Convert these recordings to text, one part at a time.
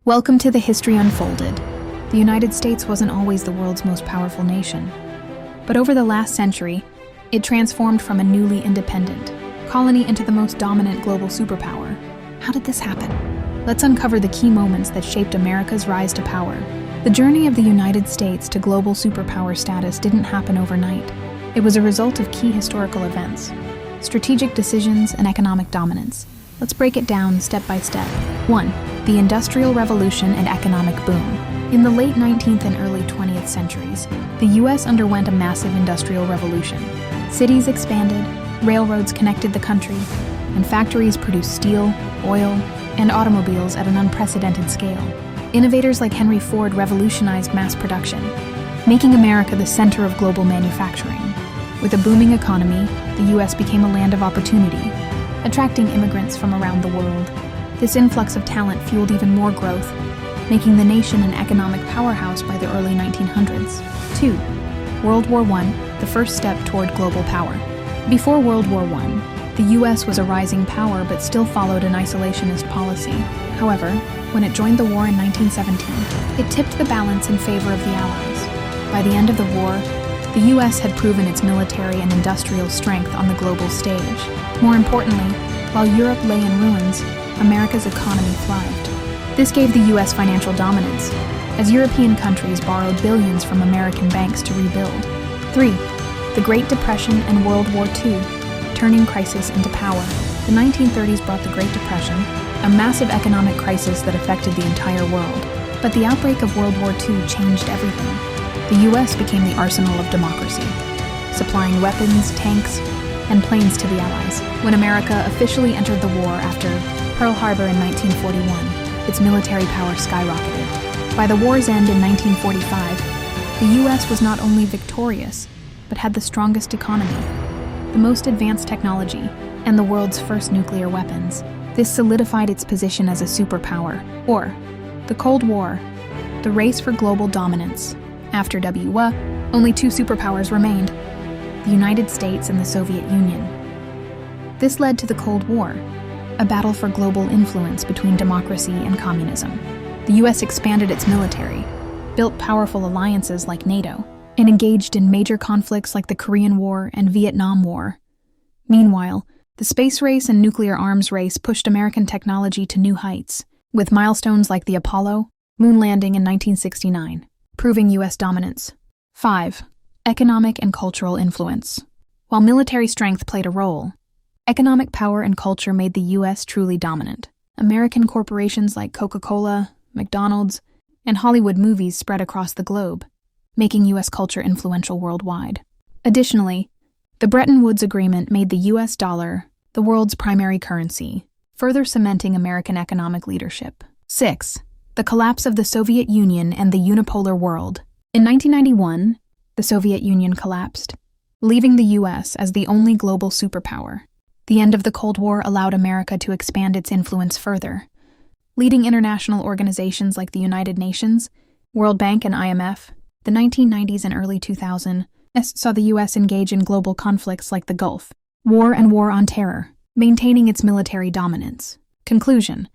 Welcome to the History Unfolded. The United States wasn't always the world's most powerful nation. But over the last century, it transformed from a newly independent colony into the most dominant global superpower. How did this happen? Let's uncover the key moments that shaped America's rise to power. The journey of the United States to global superpower status didn't happen overnight. It was a result of key historical events, strategic decisions, and economic dominance. Let's break it down step by step. 1. The Industrial Revolution and Economic Boom. In the late 19th and early 20th centuries, the U.S. underwent a massive industrial revolution. Cities expanded, railroads connected the country, and factories produced steel, oil, and automobiles at an unprecedented scale. Innovators like Henry Ford revolutionized mass production, making America the center of global manufacturing. With a booming economy, the U.S. became a land of opportunity, attracting immigrants from around the world. This influx of talent fueled even more growth, making the nation an economic powerhouse by the early 1900s. 2. World War I, the first step toward global power. Before World War I, the U.S. was a rising power but still followed an isolationist policy. However, when it joined the war in 1917, it tipped the balance in favor of the Allies. By the end of the war, the U.S. had proven its military and industrial strength on the global stage. More importantly, while Europe lay in ruins, America's economy thrived. This gave the U.S. financial dominance, as European countries borrowed billions from American banks to rebuild. 3. The Great Depression and World War II, turning crisis into power. The 1930s brought the Great Depression, a massive economic crisis that affected the entire world. But the outbreak of World War II changed everything. The U.S. became the arsenal of democracy, supplying weapons, tanks, and planes to the Allies. When America officially entered the war after Pearl Harbor in 1941, its military power skyrocketed. By the war's end in 1945, the U.S. was not only victorious, but had the strongest economy, the most advanced technology, and the world's first nuclear weapons. This solidified its position as a superpower, or the Cold War, the race for global dominance. After only two superpowers remained, the United States and the Soviet Union. This led to the Cold War, a battle for global influence between democracy and communism. The U.S. expanded its military, built powerful alliances like NATO, and engaged in major conflicts like the Korean War and Vietnam War. Meanwhile, the space race and nuclear arms race pushed American technology to new heights, with milestones like the Apollo moon landing in 1969, proving U.S. dominance. 5. Economic and cultural influence. While military strength played a role, economic power and culture made the U.S. truly dominant. American corporations like Coca-Cola, McDonald's, and Hollywood movies spread across the globe, making U.S. culture influential worldwide. Additionally, the Bretton Woods Agreement made the U.S. dollar the world's primary currency, further cementing American economic leadership. 6. The collapse of the Soviet Union and the unipolar world. In 1991, the Soviet Union collapsed, leaving the U.S. as the only global superpower. The end of the Cold War allowed America to expand its influence further. Leading international organizations like the United Nations, World Bank, and IMF, the 1990s and early 2000s saw the U.S. engage in global conflicts like the Gulf War and War on Terror, maintaining its military dominance. Conclusion: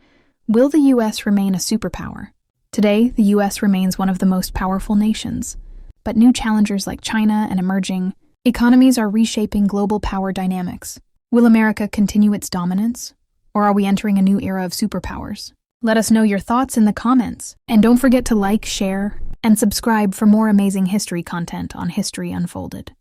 will the U.S. remain a superpower? Today, the U.S. remains one of the most powerful nations, but new challengers like China and emerging economies are reshaping global power dynamics. Will America continue its dominance, or are we entering a new era of superpowers? Let us know your thoughts in the comments, and don't forget to like, share, and subscribe for more amazing history content on History Unfolded.